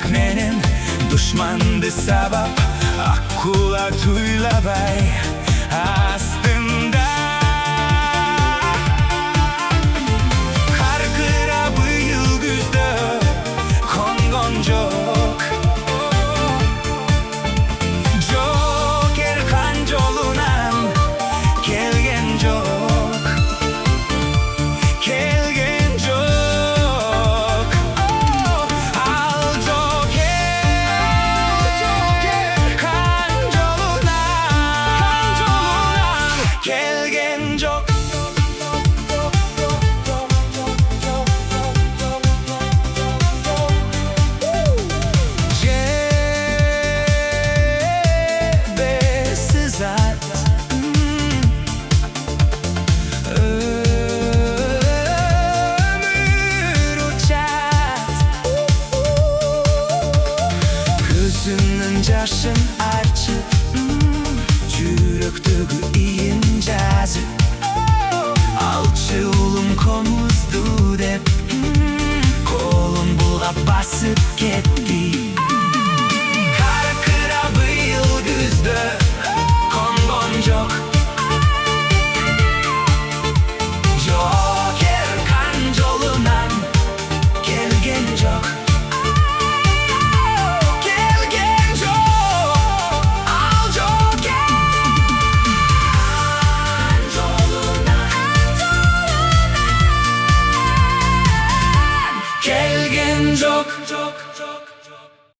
artık menin düşmandı sabab Akkula tuylabay aslında Karkıra bu yıl güzde kongon çok Joker kancolunan kelgen çok Kelgen çok Al Joker kancolunan kelgen çok Gözünün yaşın açık Çürüktüğü iyincazı Alçı ulum komuzdu dep Kolun bulga basıp gitti Karkıra bu yıl güzde kongon çok Joker kancolunan kelgen çok Kelgen çok